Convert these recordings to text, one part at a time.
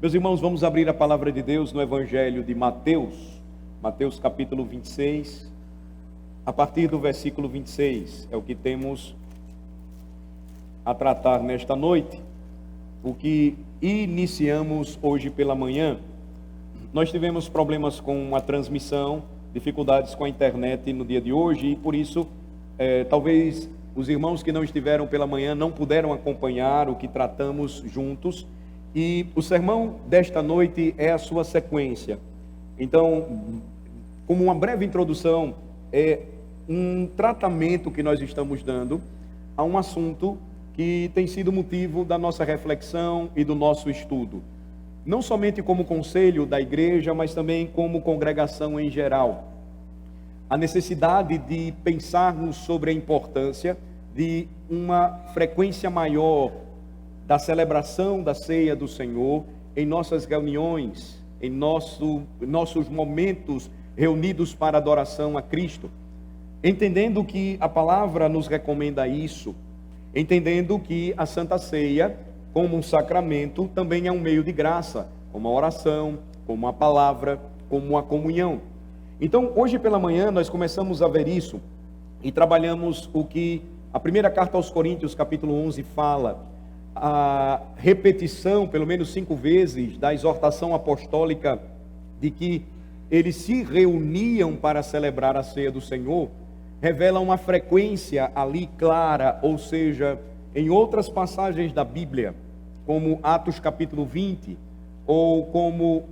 Meus irmãos, vamos abrir a palavra de Deus no Evangelho de Mateus, Mateus capítulo 26, a partir do versículo 26, é o que temos a tratar nesta noite, o que iniciamos hoje pela manhã. Nós tivemos problemas com a transmissão, dificuldades com a internet no dia de hoje, e por isso, talvez os irmãos que não estiveram pela manhã não puderam acompanhar o que tratamos juntos, e o sermão desta noite é a sua sequência. Então, como uma breve introdução, é um tratamento que nós estamos dando a um assunto que tem sido motivo da nossa reflexão e do nosso estudo. Não somente como conselho da igreja, mas também como congregação em geral. A necessidade de pensarmos sobre a importância de uma frequência maior da celebração da ceia do Senhor em nossas reuniões, em nossos momentos reunidos para adoração a Cristo. Entendendo que a palavra nos recomenda isso, entendendo que a Santa Ceia, como um sacramento, também é um meio de graça, como a oração, como a palavra, como a comunhão. Então, hoje pela manhã, nós começamos a ver isso e trabalhamos o que a primeira carta aos Coríntios, capítulo 11, fala, a repetição, pelo menos 5 vezes, da exortação apostólica de que eles se reuniam para celebrar a ceia do Senhor, revela uma frequência ali clara, ou seja, em outras passagens da Bíblia, como Atos capítulo 20, ou como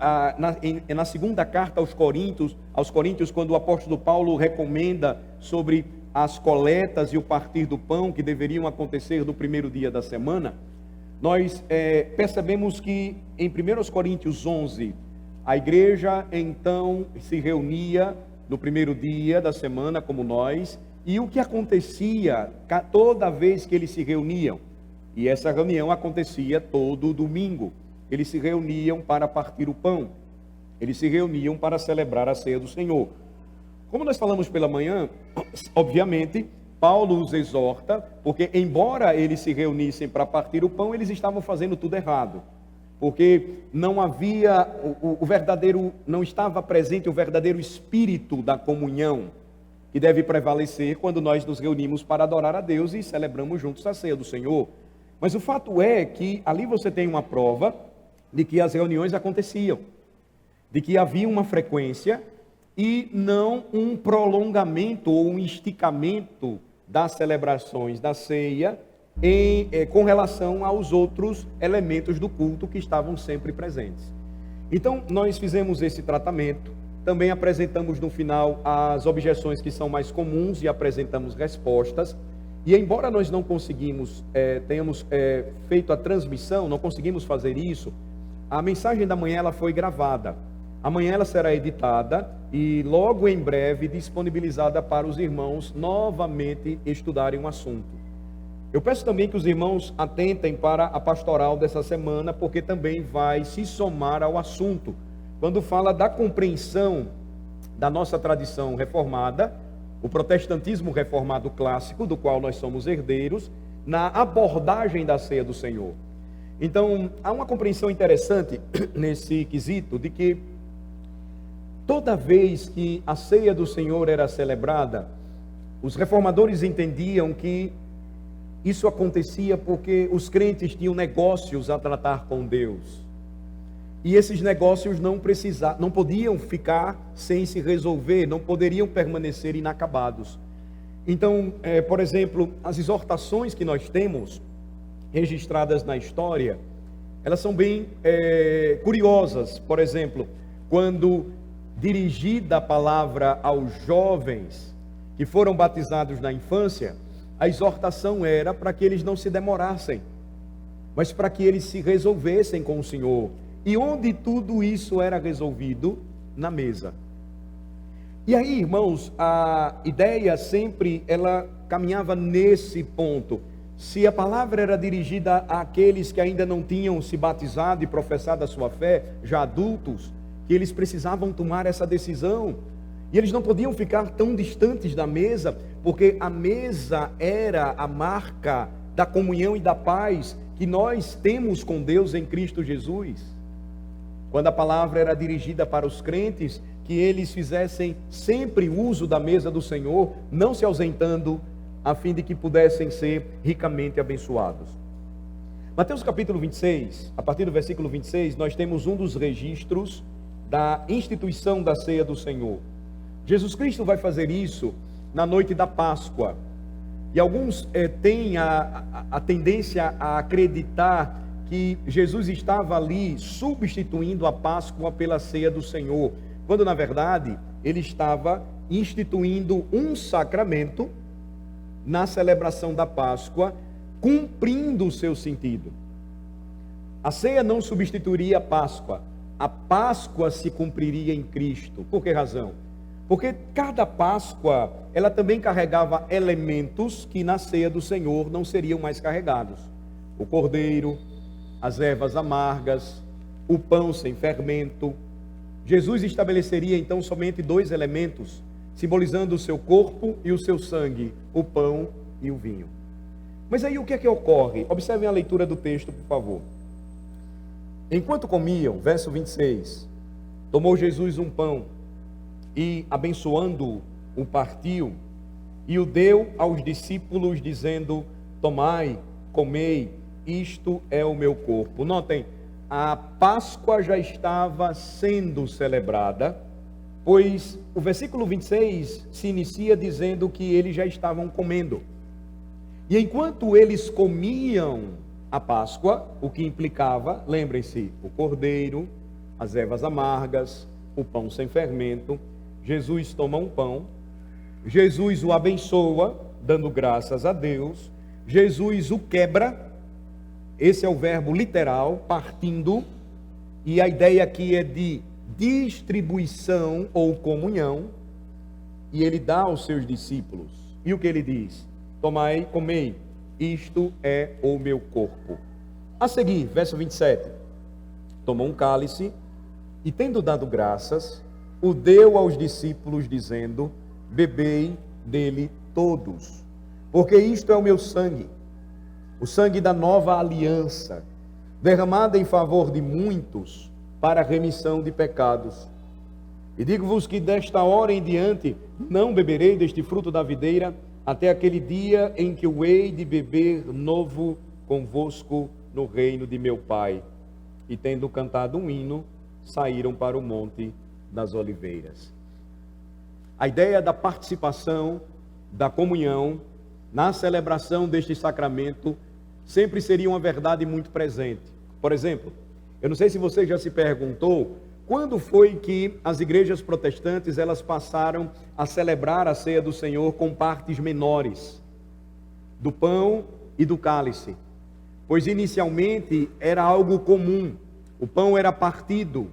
na segunda carta aos Coríntios, quando o apóstolo Paulo recomenda sobre as coletas e o partir do pão que deveriam acontecer no primeiro dia da semana, nós percebemos que em 1 Coríntios 11, a igreja então se reunia no primeiro dia da semana, como nós, e o que acontecia toda vez que eles se reuniam, e essa reunião acontecia todo domingo, eles se reuniam para partir o pão, eles se reuniam para celebrar a ceia do Senhor. Como nós falamos pela manhã, obviamente, Paulo os exorta, porque embora eles se reunissem para partir o pão, eles estavam fazendo tudo errado, porque não havia não estava presente o verdadeiro espírito da comunhão, que deve prevalecer quando nós nos reunimos para adorar a Deus e celebramos juntos a ceia do Senhor. Mas o fato é que ali você tem uma prova de que as reuniões aconteciam, de que havia uma frequência e não um prolongamento ou um esticamento das celebrações da ceia com relação aos outros elementos do culto que estavam sempre presentes. Então, nós fizemos esse tratamento, também apresentamos no final as objeções que são mais comuns e apresentamos respostas, e embora nós não conseguimos, tenhamos feito a transmissão, não conseguimos fazer isso, a mensagem da manhã ela foi gravada. Amanhã ela será editada e logo em breve disponibilizada para os irmãos novamente estudarem o assunto. Eu peço também que os irmãos atentem para a pastoral dessa semana, porque também vai se somar ao assunto. Quando fala da compreensão da nossa tradição reformada, o protestantismo reformado clássico, do qual nós somos herdeiros, na abordagem da ceia do Senhor. Então, há uma compreensão interessante nesse quesito de que toda vez que a ceia do Senhor era celebrada, os reformadores entendiam que isso acontecia porque os crentes tinham negócios a tratar com Deus. E esses negócios não podiam ficar sem se resolver, não poderiam permanecer inacabados. Então, por exemplo, as exortações que nós temos registradas na história, elas são bem curiosas. Por exemplo, quando dirigida a palavra aos jovens que foram batizados na infância, a exortação era para que eles não se demorassem, mas para que eles se resolvessem com o Senhor. E onde tudo isso era resolvido? Na mesa. E aí, irmãos, a ideia sempre, ela caminhava nesse ponto. Se a palavra era dirigida àqueles que ainda não tinham se batizado e professado a sua fé, já adultos, que eles precisavam tomar essa decisão. E eles não podiam ficar tão distantes da mesa, porque a mesa era a marca da comunhão e da paz que nós temos com Deus em Cristo Jesus. quando a palavra era dirigida para os crentes, que eles fizessem sempre uso da mesa do Senhor, não se ausentando, a fim de que pudessem ser ricamente abençoados. Mateus capítulo 26, a partir do versículo 26, nós temos um dos registros da instituição da ceia do Senhor. Jesus Cristo vai fazer isso na noite da Páscoa. E alguns têm a tendência a acreditar que Jesus estava ali substituindo a Páscoa pela ceia do Senhor, quando na verdade ele estava instituindo um sacramento na celebração da Páscoa, cumprindo o seu sentido. A ceia não substituiria a Páscoa se cumpriria em Cristo. Por que razão? Porque cada Páscoa, ela também carregava elementos que na ceia do Senhor não seriam mais carregados. O cordeiro, as ervas amargas, o pão sem fermento. Jesus estabeleceria então somente dois elementos, simbolizando o seu corpo e o seu sangue, o pão e o vinho. Mas aí o que é que ocorre? Observem a leitura do texto, por favor. Enquanto comiam, verso 26, tomou Jesus um pão e, abençoando-o, o partiu e o deu aos discípulos, dizendo: tomai, comei, isto é o meu corpo. Notem, a Páscoa já estava sendo celebrada, pois o versículo 26 se inicia dizendo que eles já estavam comendo. E enquanto eles comiam a Páscoa, o que implicava, lembrem-se, o cordeiro, as ervas amargas, o pão sem fermento, Jesus toma um pão, Jesus o abençoa, dando graças a Deus, Jesus o quebra, esse é o verbo literal, partindo, e a ideia aqui é de distribuição ou comunhão, e ele dá aos seus discípulos. E o que ele diz? Tomai, comei, isto é o meu corpo. A seguir, verso 27, tomou um cálice, e tendo dado graças, o deu aos discípulos, dizendo: bebei dele todos, porque isto é o meu sangue, o sangue da nova aliança, derramado em favor de muitos, para a remissão de pecados. E digo-vos que desta hora em diante não beberei deste fruto da videira, até aquele dia em que o hei de beber novo convosco no reino de meu Pai. E tendo cantado um hino, saíram para o Monte das Oliveiras. A ideia da participação, da comunhão, na celebração deste sacramento, sempre seria uma verdade muito presente. Por exemplo, eu não sei se você já se perguntou, quando foi que as igrejas protestantes elas passaram a celebrar a ceia do Senhor com partes menores, do pão e do cálice? Pois inicialmente era algo comum, o pão era partido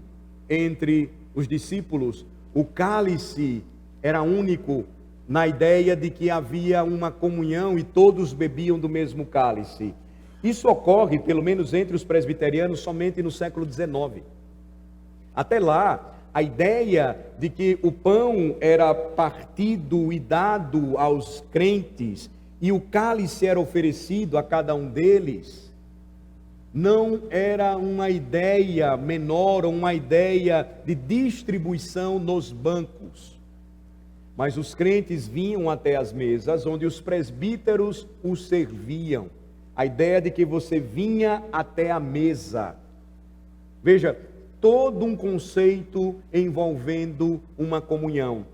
entre os discípulos, o cálice era único na ideia de que havia uma comunhão e todos bebiam do mesmo cálice. Isso ocorre, pelo menos entre os presbiterianos, somente no século XIX. Até lá, a ideia de que o pão era partido e dado aos crentes e o cálice era oferecido a cada um deles, não era uma ideia menor ou uma ideia de distribuição nos bancos. Mas os crentes vinham até as mesas onde os presbíteros os serviam. A ideia de que você vinha até a mesa. Veja, todo um conceito envolvendo uma comunhão.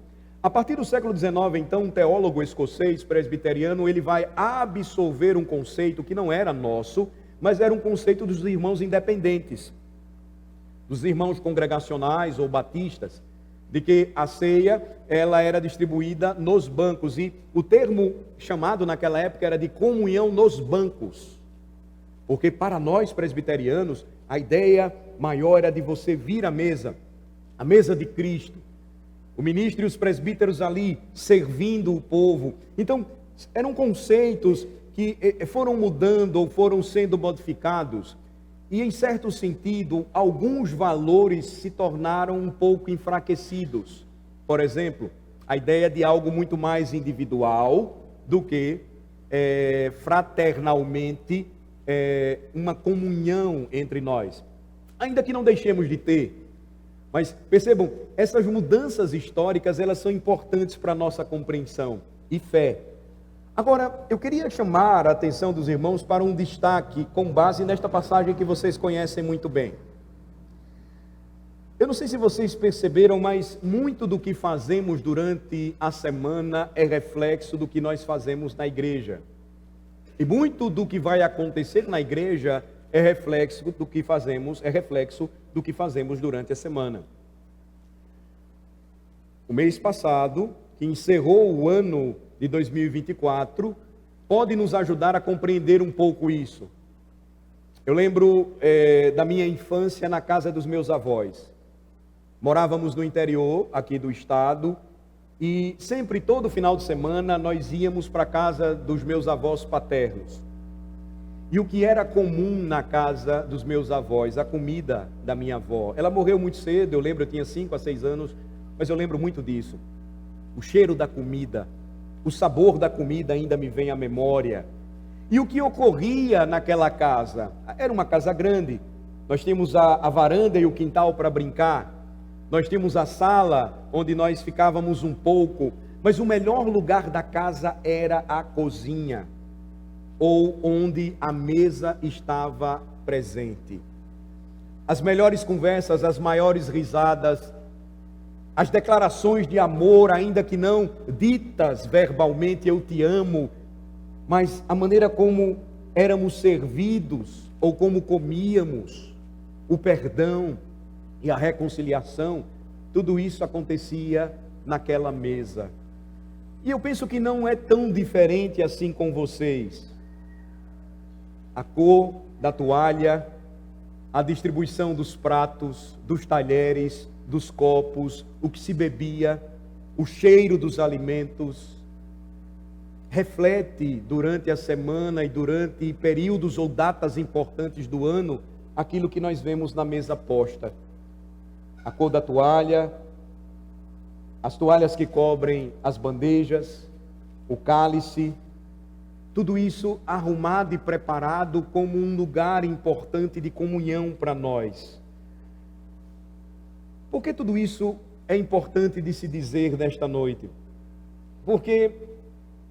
A partir do século XIX, então, um teólogo escocês presbiteriano, ele vai absolver um conceito que não era nosso, mas era um conceito dos irmãos independentes, dos irmãos congregacionais ou batistas, de que a ceia, ela era distribuída nos bancos, e o termo chamado naquela época era de comunhão nos bancos, porque para nós presbiterianos, a ideia maior era de você vir à mesa, a mesa de Cristo, o ministro e os presbíteros ali servindo o povo. Então, eram conceitos que foram mudando ou foram sendo modificados, e em certo sentido, alguns valores se tornaram um pouco enfraquecidos. Por exemplo, a ideia de algo muito mais individual do que fraternalmente uma comunhão entre nós. Ainda que não deixemos de ter Mas percebam, essas mudanças históricas, elas são importantes para a nossa compreensão e fé. Agora, eu queria chamar a atenção dos irmãos para um destaque com base nesta passagem que vocês conhecem muito bem. Eu não sei se vocês perceberam, mas muito do que fazemos durante a semana é reflexo do que nós fazemos na igreja. E muito do que vai acontecer na igreja é reflexo do que fazemos durante a semana. O mês passado, que encerrou o ano de 2024, pode nos ajudar a compreender um pouco isso. Eu lembro da minha infância na casa dos meus avós. Morávamos no interior aqui do estado e sempre, todo final de semana, nós íamos para a casa dos meus avós paternos. E o que era comum na casa dos meus avós? A comida da minha avó. Ela morreu muito cedo, eu lembro, eu tinha 5 a 6 anos, mas eu lembro muito disso. O cheiro da comida, o sabor da comida ainda me vem à memória. E o que ocorria naquela casa? Era uma casa grande. Nós tínhamos a varanda e o quintal para brincar. Nós tínhamos a sala onde nós ficávamos um pouco. Mas o melhor lugar da casa era a cozinha, ou onde a mesa estava presente. As melhores conversas, as maiores risadas, as declarações de amor, ainda que não ditas verbalmente, eu te amo, mas a maneira como éramos servidos, ou como comíamos, o perdão e a reconciliação, tudo isso acontecia naquela mesa. E eu penso que não é tão diferente assim com vocês. A cor da toalha, a distribuição dos pratos, dos talheres, dos copos, o que se bebia, o cheiro dos alimentos, reflete durante a semana e durante períodos ou datas importantes do ano, aquilo que nós vemos na mesa posta. A cor da toalha, as toalhas que cobrem as bandejas, o cálice, tudo isso arrumado e preparado como um lugar importante de comunhão para nós. Por que tudo isso é importante de se dizer nesta noite? Porque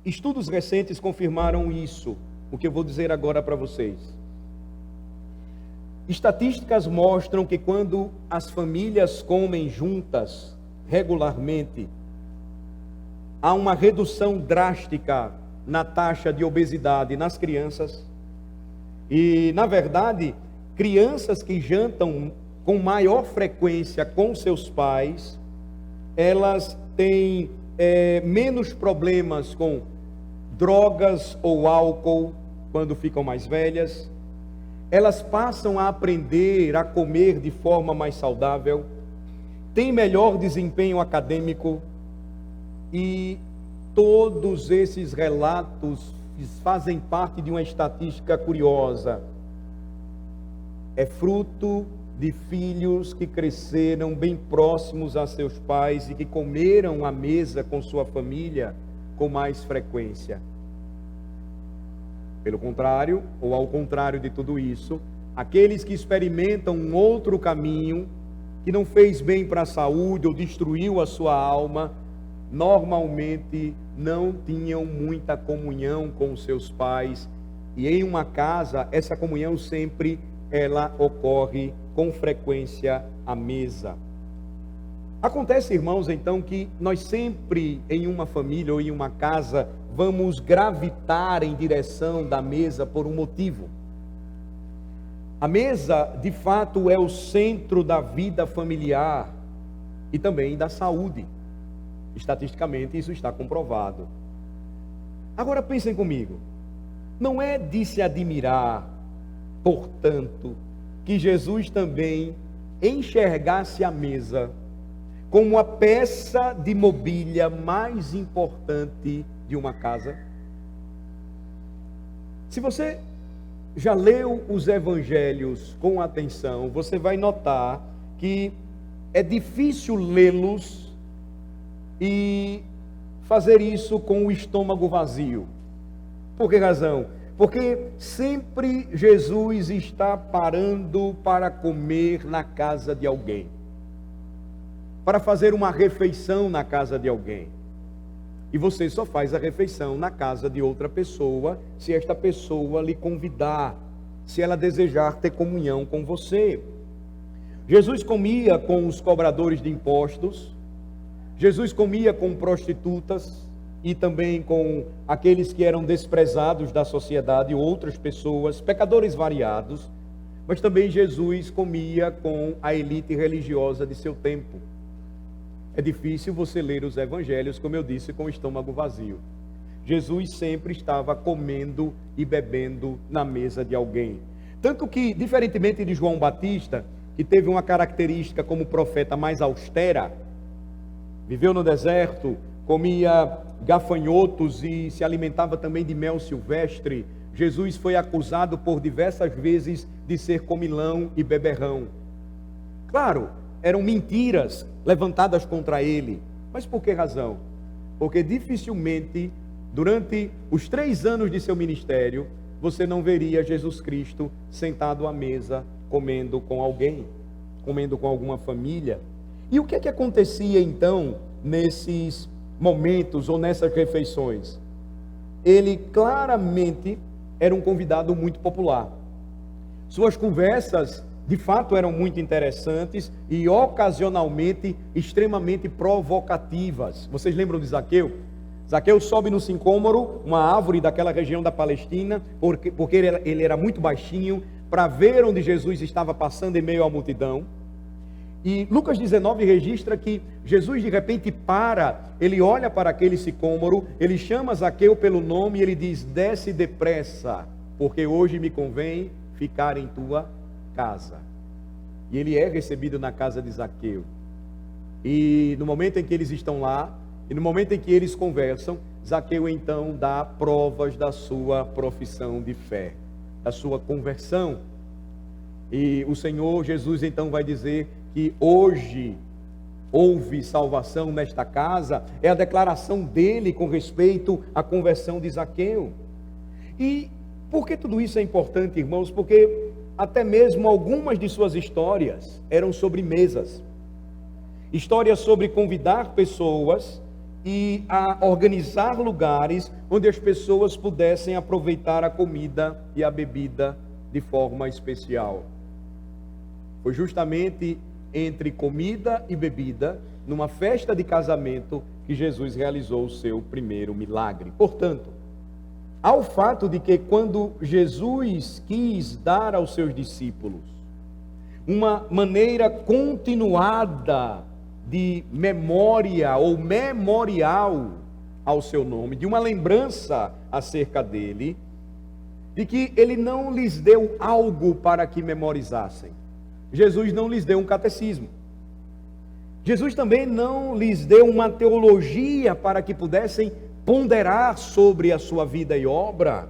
estudos recentes confirmaram isso, o que eu vou dizer agora para vocês. Estatísticas mostram que quando as famílias comem juntas, regularmente, há uma redução drástica na taxa de obesidade nas crianças. E, na verdade, crianças que jantam com maior frequência com seus pais, elas têm menos problemas com drogas ou álcool quando ficam mais velhas. Elas passam a aprender a comer de forma mais saudável, têm melhor desempenho acadêmico, e todos esses relatos fazem parte de uma estatística curiosa. É fruto de filhos que cresceram bem próximos a seus pais e que comeram à mesa com sua família com mais frequência. Pelo contrário, ou ao contrário de tudo isso, aqueles que experimentam um outro caminho, que não fez bem para a saúde ou destruiu a sua alma, normalmente não tinham muita comunhão com os seus pais. E em uma casa, essa comunhão sempre ela ocorre com frequência à mesa. Acontece, irmãos, então, que nós sempre, em uma família ou em uma casa, vamos gravitar em direção da mesa por um motivo. A mesa, de fato, é o centro da vida familiar e também da saúde. Estatisticamente, isso está comprovado. Agora, pensem comigo. Não é de se admirar, portanto, que Jesus também enxergasse a mesa como a peça de mobília mais importante de uma casa? Se você já leu os evangelhos com atenção, você vai notar que é difícil lê-los e fazer isso com o estômago vazio. Por que razão? Porque sempre Jesus está parando para comer na casa de alguém. para fazer uma refeição na casa de alguém. E você só faz a refeição na casa de outra pessoa se esta pessoa lhe convidar, se ela desejar ter comunhão com você. Jesus comia com os cobradores de impostos, Jesus comia com prostitutas e também com aqueles que eram desprezados da sociedade, outras pessoas, pecadores variados, mas também Jesus comia com a elite religiosa de seu tempo. É difícil você ler os evangelhos, como eu disse, com o estômago vazio. Jesus sempre estava comendo e bebendo na mesa de alguém. Tanto que, diferentemente de João Batista, que teve uma característica como profeta mais austera, viveu no deserto, comia gafanhotos e se alimentava também de mel silvestre, Jesus foi acusado por diversas vezes de ser comilão e beberrão. Claro, eram mentiras levantadas contra ele. Mas por que razão? Porque dificilmente, durante os 3 anos de seu ministério, você não veria Jesus Cristo sentado à mesa, comendo com alguém, comendo com alguma família. E o que é que acontecia então, nesses momentos ou nessas refeições? Ele claramente era um convidado muito popular. Suas conversas de fato eram muito interessantes e ocasionalmente extremamente provocativas. Vocês lembram de Zaqueu? Zaqueu sobe no sicômoro, uma árvore daquela região da Palestina, porque ele era muito baixinho, para ver onde Jesus estava passando em meio à multidão. E Lucas 19 registra que Jesus de repente para, ele olha para aquele sicômoro, ele chama Zaqueu pelo nome e ele diz: desce depressa, porque hoje me convém ficar em tua casa. E ele é recebido na casa de Zaqueu. E no momento em que eles estão lá, e no momento em que eles conversam, Zaqueu então dá provas da sua profissão de fé, da sua conversão. E o Senhor Jesus então vai dizer que hoje houve salvação nesta casa, é a declaração dele com respeito à conversão de Zaqueu. E por que tudo isso é importante, irmãos? Porque até mesmo algumas de suas histórias eram sobre mesas. Histórias sobre convidar pessoas e a organizar lugares onde as pessoas pudessem aproveitar a comida e a bebida de forma especial. Foi justamente entre comida e bebida, numa festa de casamento, que Jesus realizou o seu primeiro milagre. Portanto, ao fato de que quando Jesus quis dar aos seus discípulos uma maneira continuada de memória ou memorial ao seu nome, de uma lembrança acerca dele, de que ele não lhes deu algo para que memorizassem. Jesus não lhes deu um catecismo. Jesus também não lhes deu uma teologia para que pudessem ponderar sobre a sua vida e obra,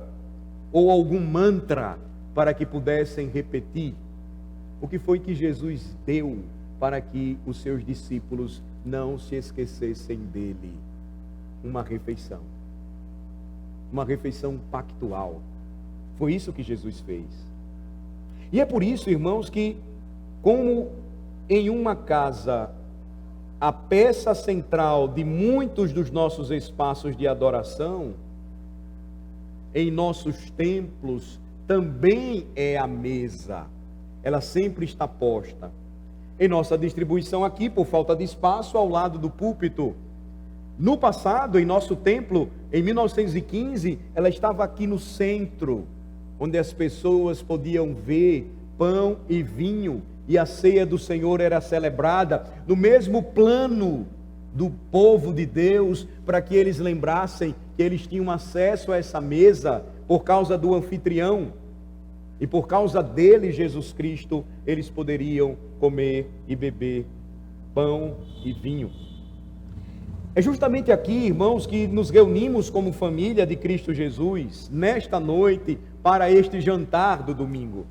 ou algum mantra para que pudessem repetir. O que foi que Jesus deu para que os seus discípulos não se esquecessem dele? Uma refeição pactual. Foi isso que Jesus fez. E é por isso, irmãos, que como em uma casa a peça central de muitos dos nossos espaços de adoração, em nossos templos, também é a mesa. Ela sempre está posta. Em nossa distribuição aqui, por falta de espaço, ao lado do púlpito. No passado, em nosso templo, em 1915, ela estava aqui no centro, onde as pessoas podiam ver pão e vinho, e a ceia do Senhor era celebrada no mesmo plano do povo de Deus, para que eles lembrassem que eles tinham acesso a essa mesa por causa do anfitrião, e por causa dele, Jesus Cristo, eles poderiam comer e beber pão e vinho. É justamente aqui, irmãos, que nos reunimos como família de Cristo Jesus, nesta noite, para este jantar do domingo.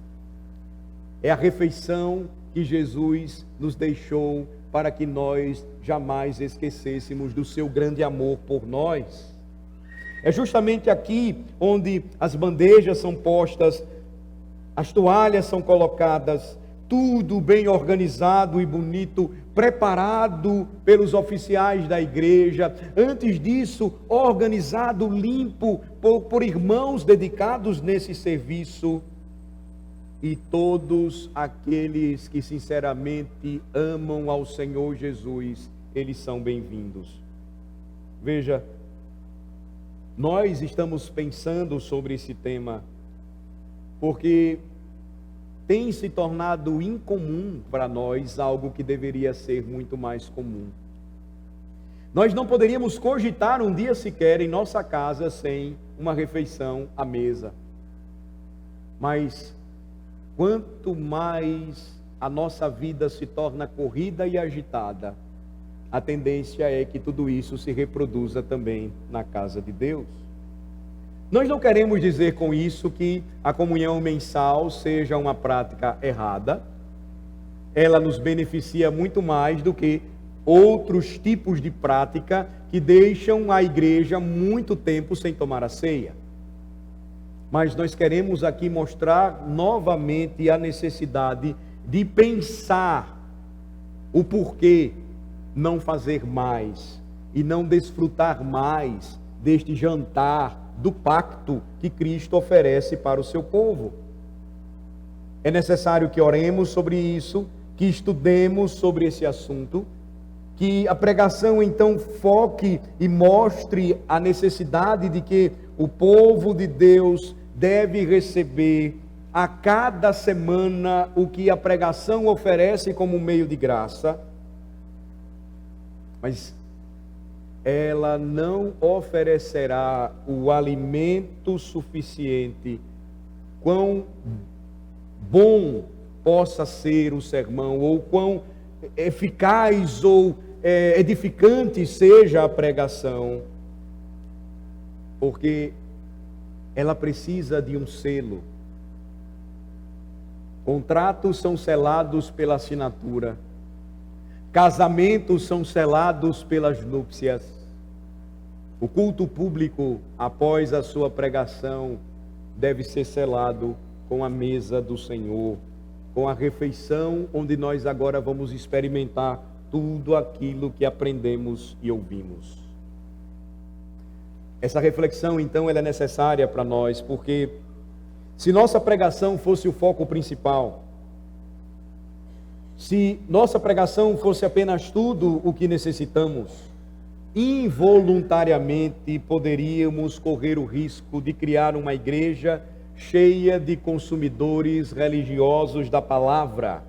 É a refeição que Jesus nos deixou para que nós jamais esquecêssemos do seu grande amor por nós. É justamente aqui onde as bandejas são postas, as toalhas são colocadas, tudo bem organizado e bonito, preparado pelos oficiais da igreja. Antes disso, organizado, limpo por irmãos dedicados nesse serviço. E todos aqueles que sinceramente amam ao Senhor Jesus, eles são bem-vindos. Veja, nós estamos pensando sobre esse tema porque tem se tornado incomum para nós algo que deveria ser muito mais comum. Nós não poderíamos cogitar um dia sequer em nossa casa sem uma refeição à mesa. Mas quanto mais a nossa vida se torna corrida e agitada, a tendência é que tudo isso se reproduza também na casa de Deus. Nós não queremos dizer com isso que a comunhão mensal seja uma prática errada. Ela nos beneficia muito mais do que outros tipos de prática que deixam a igreja muito tempo sem tomar a ceia. Mas nós queremos aqui mostrar novamente a necessidade de pensar o porquê não fazer mais e não desfrutar mais deste jantar do pacto que Cristo oferece para o seu povo. É necessário que oremos sobre isso, que estudemos sobre esse assunto, que a pregação então foque e mostre a necessidade de que o povo de Deus deve receber a cada semana o que a pregação oferece como meio de graça, mas ela não oferecerá o alimento suficiente, quão bom possa ser o sermão, ou quão eficaz ou edificante seja a pregação, porque ela precisa de um selo. Contratos são selados pela assinatura. Casamentos são selados pelas núpcias. O culto público, após a sua pregação, deve ser selado com a mesa do Senhor, com a refeição, onde nós agora vamos experimentar tudo aquilo que aprendemos e ouvimos. Essa reflexão, então, ela é necessária para nós, porque se nossa pregação fosse o foco principal, se nossa pregação fosse apenas tudo o que necessitamos, involuntariamente poderíamos correr o risco de criar uma igreja cheia de consumidores religiosos da palavra.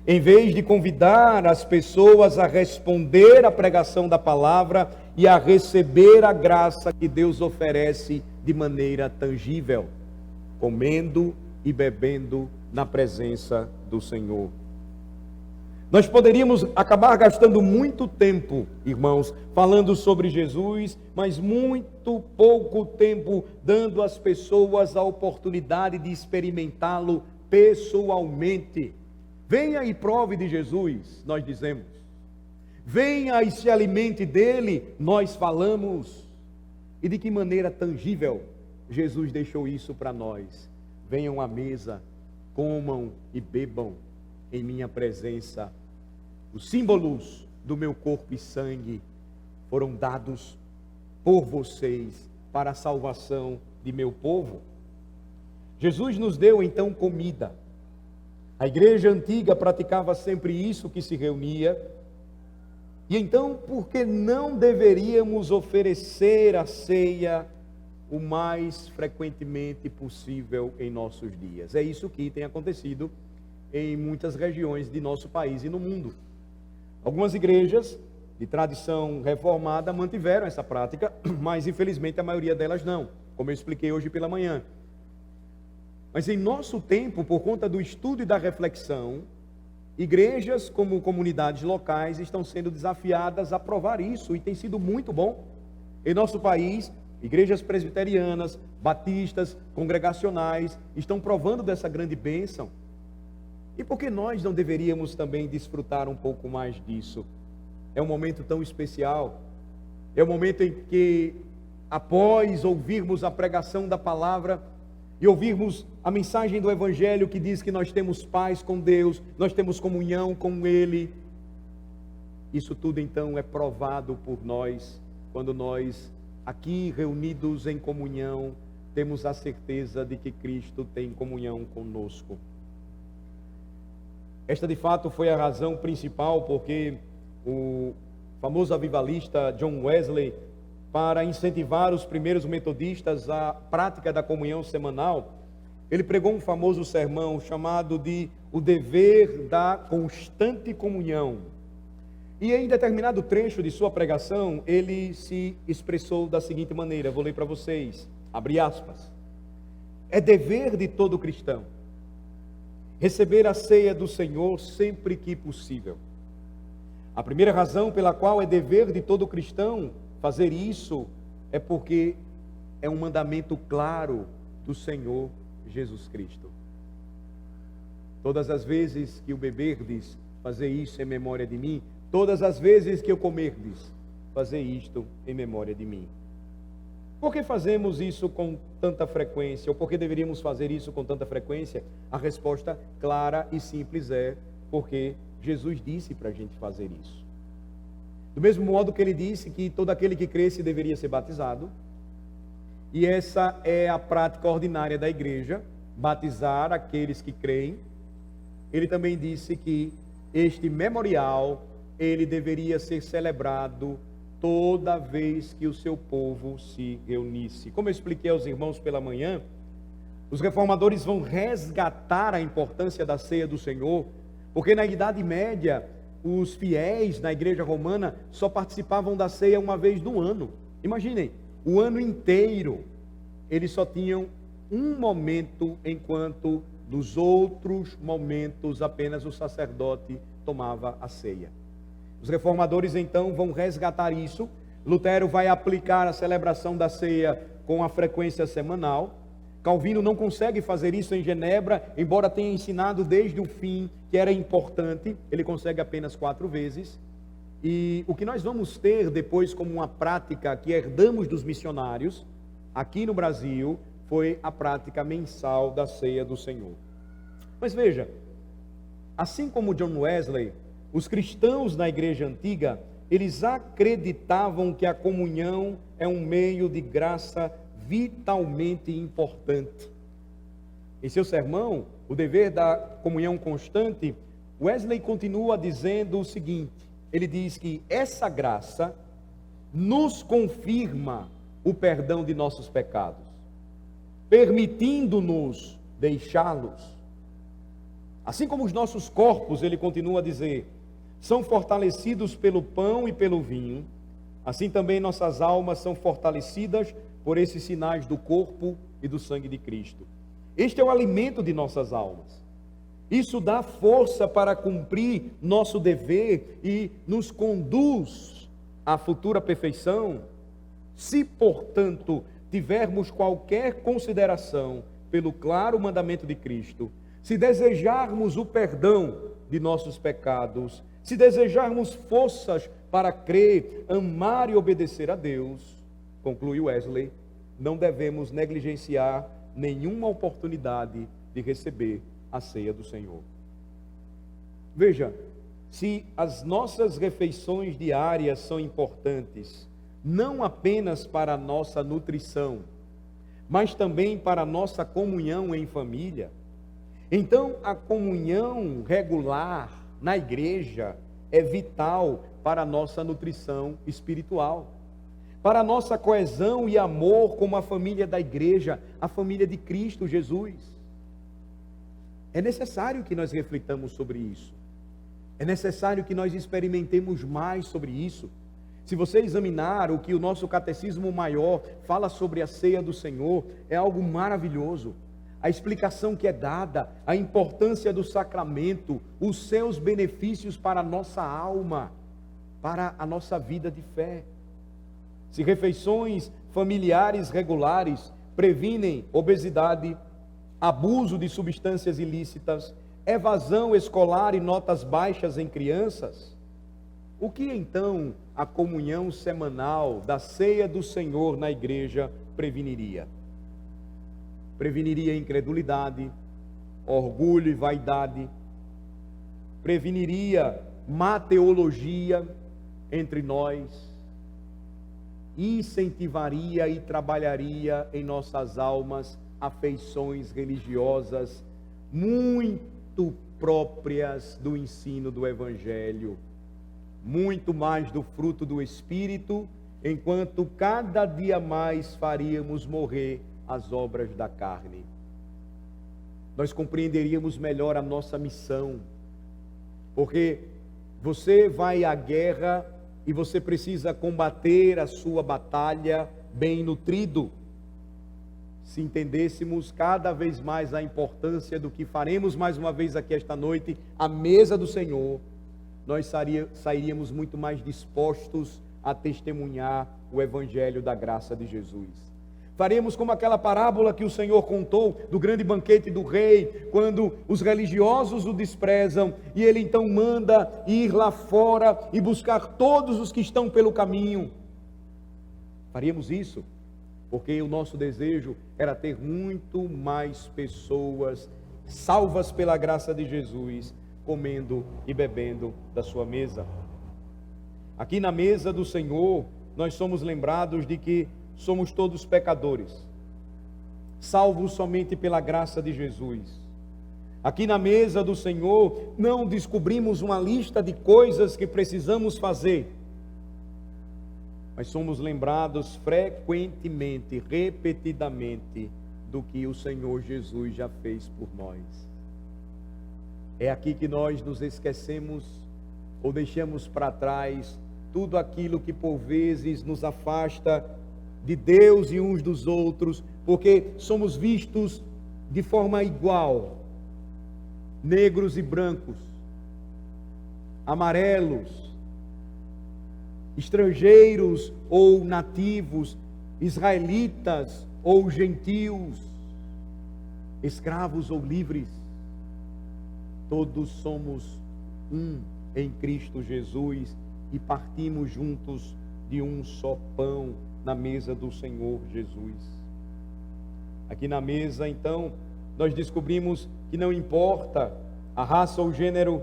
Em vez de convidar as pessoas a responder à pregação da palavra e a receber a graça que Deus oferece de maneira tangível, comendo e bebendo na presença do Senhor. Nós poderíamos acabar gastando muito tempo, irmãos, falando sobre Jesus, mas muito pouco tempo dando às pessoas a oportunidade de experimentá-lo pessoalmente. Venha e prove de Jesus, nós dizemos. Venha e se alimente dele, nós falamos. E de que maneira tangível Jesus deixou isso para nós? Venham à mesa, comam e bebam em minha presença. Os símbolos do meu corpo e sangue foram dados por vocês para a salvação de meu povo. Jesus nos deu então comida. A igreja antiga praticava sempre isso, que se reunia. E então, por que não deveríamos oferecer a ceia o mais frequentemente possível em nossos dias? É isso que tem acontecido em muitas regiões de nosso país e no mundo. Algumas igrejas de tradição reformada mantiveram essa prática, mas infelizmente a maioria delas não, como eu expliquei hoje pela manhã. Mas em nosso tempo, por conta do estudo e da reflexão, igrejas como comunidades locais estão sendo desafiadas a provar isso, e tem sido muito bom. Em nosso país, igrejas presbiterianas, batistas, congregacionais estão provando dessa grande bênção. E por que nós não deveríamos também desfrutar um pouco mais disso? É um momento tão especial, é um momento em que, após ouvirmos a pregação da palavra, e ouvirmos a mensagem do Evangelho que diz que nós temos paz com Deus, nós temos comunhão com Ele. Isso tudo então é provado por nós, quando nós, aqui reunidos em comunhão, temos a certeza de que Cristo tem comunhão conosco. Esta de fato foi a razão principal porque o famoso avivalista John Wesley, para incentivar os primeiros metodistas à prática da comunhão semanal, ele pregou um famoso sermão chamado de O Dever da Constante Comunhão. E em determinado trecho de sua pregação, ele se expressou da seguinte maneira, vou ler para vocês, abre aspas: é dever de todo cristão receber a ceia do Senhor sempre que possível. A primeira razão pela qual é dever de todo cristão fazer isso é porque é um mandamento claro do Senhor Jesus Cristo. Todas as vezes que o beberdes, fazer isso em memória de mim. Todas as vezes que eu comerdes, fazer isto em memória de mim. Por que fazemos isso com tanta frequência? Ou por que deveríamos fazer isso com tanta frequência? A resposta clara e simples é porque Jesus disse para a gente fazer isso. Do mesmo modo que ele disse que todo aquele que cresce deveria ser batizado, e essa é a prática ordinária da igreja, batizar aqueles que creem, ele também disse que este memorial, ele deveria ser celebrado toda vez que o seu povo se reunisse. Como eu expliquei aos irmãos pela manhã, os reformadores vão resgatar a importância da ceia do Senhor, porque na Idade Média, os fiéis na igreja romana só participavam da ceia uma vez no ano. Imaginem, o ano inteiro eles só tinham um momento, enquanto nos outros momentos apenas o sacerdote tomava a ceia. Os reformadores então vão resgatar isso. Lutero vai aplicar a celebração da ceia com a frequência semanal. Calvino não consegue fazer isso em Genebra, embora tenha ensinado desde o fim que era importante, ele consegue apenas 4 vezes. E o que nós vamos ter depois como uma prática que herdamos dos missionários, aqui no Brasil, foi a prática mensal da ceia do Senhor. Mas veja, assim como John Wesley, os cristãos na igreja antiga, eles acreditavam que a comunhão é um meio de graça vitalmente importante. Em seu sermão, O Dever da Comunhão Constante, Wesley continua dizendo o seguinte, ele diz que essa graça nos confirma o perdão de nossos pecados, permitindo-nos deixá-los. Assim como os nossos corpos, ele continua a dizer, são fortalecidos pelo pão e pelo vinho, assim também nossas almas são fortalecidas por esses sinais do corpo e do sangue de Cristo. Este é o alimento de nossas almas. Isso dá força para cumprir nosso dever e nos conduz à futura perfeição. Se, portanto, tivermos qualquer consideração pelo claro mandamento de Cristo, se desejarmos o perdão de nossos pecados, se desejarmos forças para crer, amar e obedecer a Deus, conclui Wesley, não devemos negligenciar nenhuma oportunidade de receber a ceia do Senhor. Veja, se as nossas refeições diárias são importantes, não apenas para a nossa nutrição, mas também para a nossa comunhão em família, então a comunhão regular na igreja é vital para a nossa nutrição espiritual, para a nossa coesão e amor como a família da igreja, a família de Cristo Jesus. É necessário que nós reflitamos sobre isso. É necessário que nós experimentemos mais sobre isso. Se você examinar o que o nosso catecismo maior fala sobre a ceia do Senhor, é algo maravilhoso. A explicação que é dada, a importância do sacramento, os seus benefícios para a nossa alma, para a nossa vida de fé. Se refeições familiares regulares previnem obesidade, abuso de substâncias ilícitas, evasão escolar e notas baixas em crianças, o que então a comunhão semanal da ceia do Senhor na igreja preveniria? preveniria incredulidade, orgulho e vaidade, preveniria má teologia entre nós, incentivaria e trabalharia em nossas almas afeições religiosas muito próprias do ensino do Evangelho, muito mais do fruto do Espírito, enquanto cada dia mais faríamos morrer as obras da carne. Nós compreenderíamos melhor a nossa missão, porque você vai à guerra e você precisa combater a sua batalha bem nutrido. Se entendêssemos cada vez mais a importância do que faremos mais uma vez aqui esta noite, à mesa do Senhor, nós sairíamos muito mais dispostos a testemunhar o Evangelho da graça de Jesus. Faremos como aquela parábola que o Senhor contou do grande banquete do rei, quando os religiosos o desprezam, e ele então manda ir lá fora e buscar todos os que estão pelo caminho. Faríamos isso, porque o nosso desejo era ter muito mais pessoas salvas pela graça de Jesus, comendo e bebendo da sua mesa. Aqui na mesa do Senhor, nós somos lembrados de que somos todos pecadores, salvos somente pela graça de Jesus. Aqui na mesa do Senhor, não descobrimos uma lista de coisas que precisamos fazer, mas somos lembrados frequentemente, repetidamente, do que o Senhor Jesus já fez por nós. É aqui que nós nos esquecemos ou deixamos para trás tudo aquilo que por vezes nos afasta de Deus e uns dos outros, porque somos vistos de forma igual, negros e brancos, amarelos, estrangeiros ou nativos, israelitas ou gentios, escravos ou livres, todos somos um em Cristo Jesus e partimos juntos de um só pão na mesa do Senhor Jesus. Aqui na mesa, então, nós descobrimos que não importa a raça ou gênero,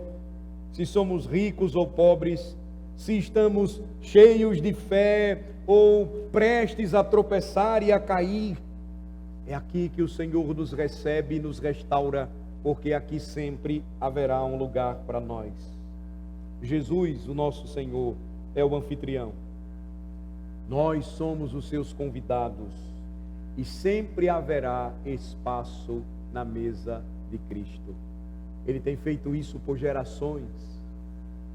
se somos ricos ou pobres, se estamos cheios de fé ou prestes a tropeçar e a cair, é aqui que o Senhor nos recebe e nos restaura, porque aqui sempre haverá um lugar para nós. Jesus, o nosso Senhor, é o anfitrião. Nós somos os seus convidados e sempre haverá espaço na mesa de Cristo. Ele tem feito isso por gerações.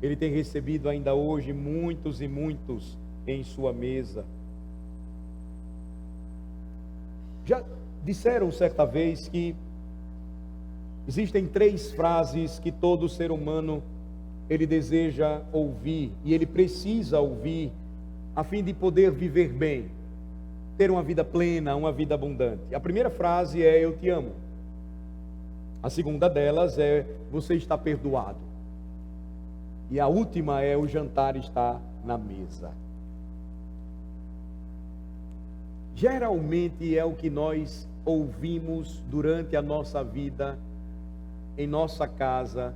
Ele tem recebido ainda hoje muitos e muitos em sua mesa. Já disseram certa vez que existem 3 frases que todo ser humano ele deseja ouvir e ele precisa ouvir a fim de poder viver bem, ter uma vida plena, uma vida abundante. A primeira frase é: eu te amo. A segunda delas é: você está perdoado. E a última é: o jantar está na mesa. Geralmente é o que nós ouvimos durante a nossa vida, em nossa casa,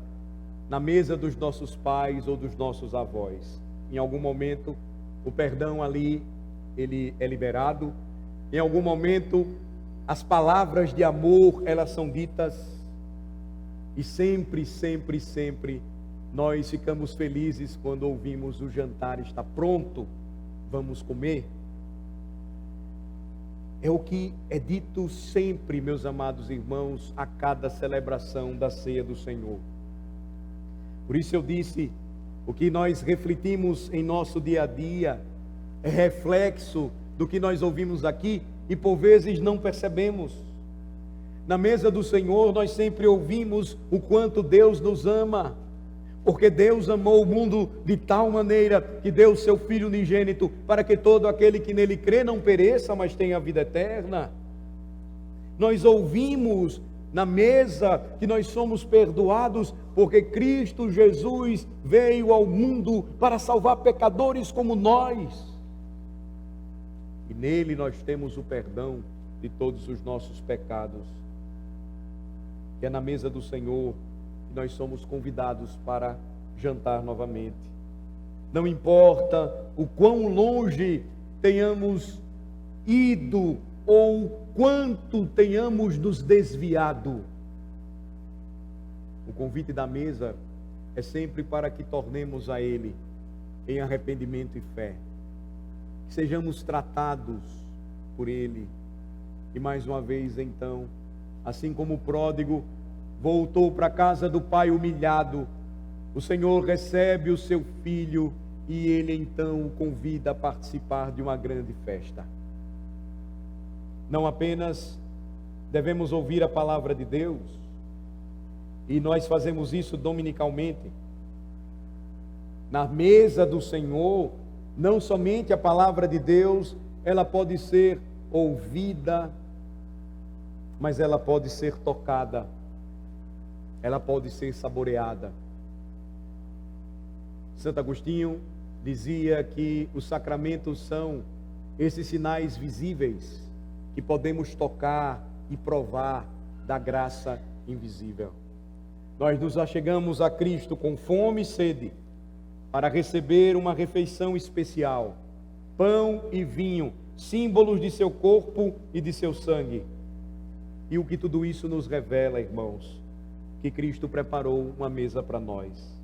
na mesa dos nossos pais ou dos nossos avós. Em algum momento, o perdão ali, ele é liberado. Em algum momento, as palavras de amor, elas são ditas. E sempre, sempre, sempre, nós ficamos felizes quando ouvimos: o jantar está pronto, vamos comer. É o que é dito sempre, meus amados irmãos, a cada celebração da ceia do Senhor. Por isso eu disse, o que nós refletimos em nosso dia a dia é reflexo do que nós ouvimos aqui e por vezes não percebemos. Na mesa do Senhor nós sempre ouvimos o quanto Deus nos ama, porque Deus amou o mundo de tal maneira que deu o seu Filho unigênito para que todo aquele que nele crê não pereça, mas tenha a vida eterna. Nós ouvimos na mesa que nós somos perdoados porque Cristo Jesus veio ao mundo para salvar pecadores como nós. E nele nós temos o perdão de todos os nossos pecados. Que é na mesa do Senhor que nós somos convidados para jantar novamente. Não importa o quão longe tenhamos ido ou quanto tenhamos nos desviado, o convite da mesa é sempre para que tornemos a Ele em arrependimento e fé, que sejamos tratados por Ele. E mais uma vez então, assim como o pródigo voltou para a casa do pai humilhado, o Senhor recebe o seu filho e Ele então o convida a participar de uma grande festa. Não apenas devemos ouvir a palavra de Deus, e nós fazemos isso dominicalmente, na mesa do Senhor, não somente a palavra de Deus, ela pode ser ouvida, mas ela pode ser tocada, ela pode ser saboreada. Santo Agostinho dizia que os sacramentos são esses sinais visíveis que podemos tocar e provar da graça invisível. Nós nos achegamos a Cristo com fome e sede para receber uma refeição especial, pão e vinho, símbolos de seu corpo e de seu sangue. E o que tudo isso nos revela, irmãos, que Cristo preparou uma mesa para nós.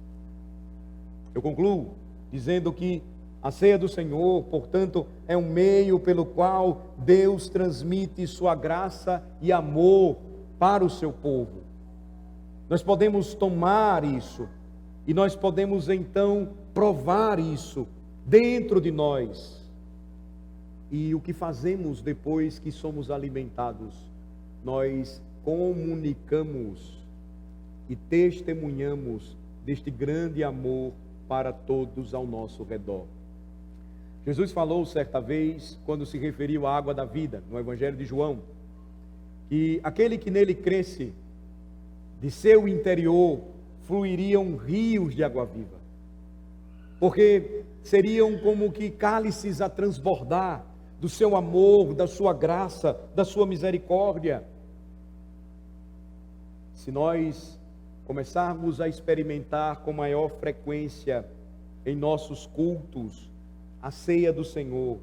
Eu concluo dizendo que a ceia do Senhor, portanto, é um meio pelo qual Deus transmite sua graça e amor para o seu povo. Nós podemos tomar isso e nós podemos então provar isso dentro de nós. E o que fazemos depois que somos alimentados? Nós comunicamos e testemunhamos deste grande amor para todos ao nosso redor. Jesus falou certa vez, quando se referiu à água da vida, no Evangelho de João, que aquele que nele cresce, de seu interior fluiriam rios de água viva, porque seriam como que cálices a transbordar do seu amor, da sua graça, da sua misericórdia. Se nós começarmos a experimentar com maior frequência em nossos cultos a ceia do Senhor,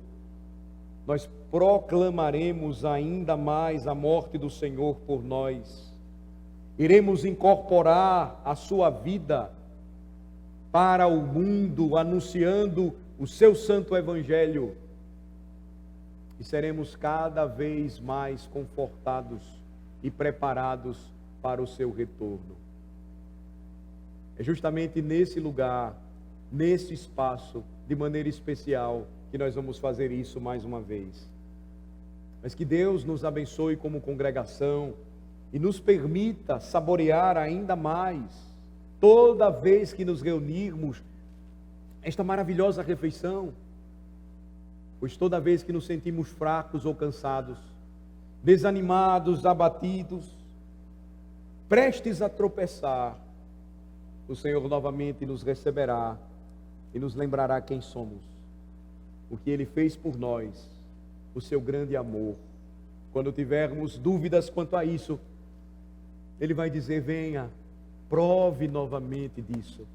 nós proclamaremos ainda mais a morte do Senhor por nós. Iremos incorporar a sua vida para o mundo, anunciando o seu santo evangelho, e seremos cada vez mais confortados e preparados para o seu retorno. É justamente nesse lugar, nesse espaço, de maneira especial, que nós vamos fazer isso mais uma vez. Mas que Deus nos abençoe como congregação e nos permita saborear ainda mais, toda vez que nos reunirmos, esta maravilhosa refeição. Pois toda vez que nos sentimos fracos ou cansados, desanimados, abatidos, prestes a tropeçar, o Senhor novamente nos receberá e nos lembrará quem somos, o que Ele fez por nós, o seu grande amor. Quando tivermos dúvidas quanto a isso, Ele vai dizer: venha, prove novamente disso,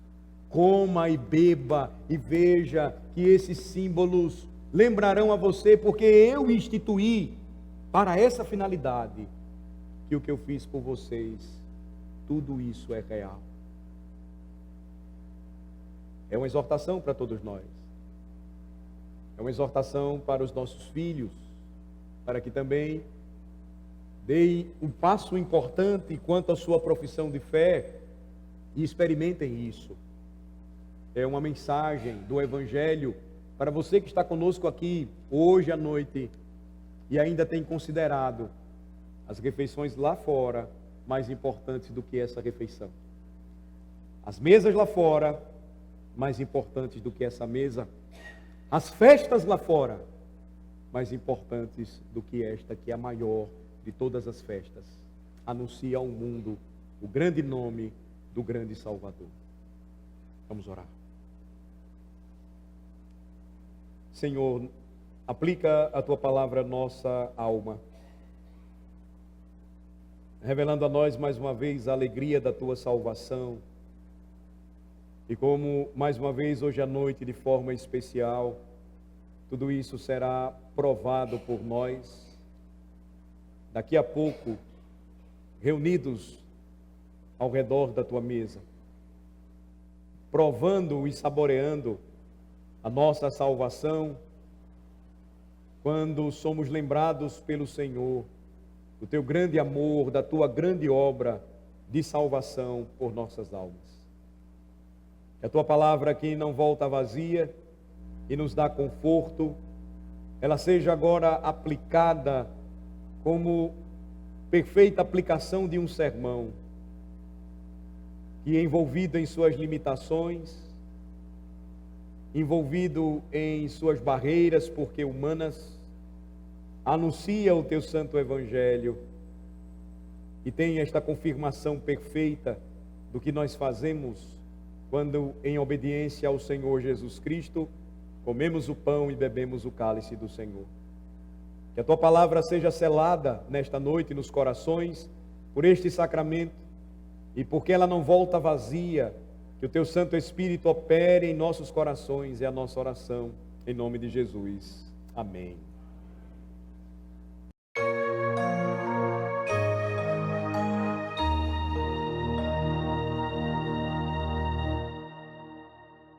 coma e beba e veja que esses símbolos lembrarão a você, porque eu instituí para essa finalidade, que o que eu fiz por vocês, tudo isso é real. É uma exortação para todos nós. É uma exortação para os nossos filhos, para que também deem um passo importante quanto à sua profissão de fé e experimentem isso. É uma mensagem do Evangelho para você que está conosco aqui hoje à noite e ainda tem considerado as refeições lá fora mais importantes do que essa refeição. As mesas lá fora mais importantes do que essa mesa. As festas lá fora mais importantes do que esta, que é a maior de todas as festas. Anuncia ao mundo o grande nome do grande Salvador. Vamos orar. Senhor, aplica a Tua palavra à nossa alma revelando a nós mais uma vez a alegria da tua salvação. E como mais uma vez hoje à noite, de forma especial, tudo isso será provado por nós. Daqui a pouco, reunidos ao redor da tua mesa, provando e saboreando a nossa salvação, quando somos lembrados pelo Senhor do teu grande amor, da tua grande obra de salvação por nossas almas. Que a tua palavra que não volta vazia e nos dá conforto, ela seja agora aplicada como perfeita aplicação de um sermão, que envolvido em suas limitações, envolvido em suas barreiras, porque humanas, anuncia o teu santo evangelho e tem esta confirmação perfeita do que nós fazemos quando, em obediência ao Senhor Jesus Cristo, comemos o pão e bebemos o cálice do Senhor. Que a tua palavra seja selada nesta noite nos corações por este sacramento, e porque ela não volta vazia, que o teu Santo Espírito opere em nossos corações, é a nossa oração, em nome de Jesus. Amém.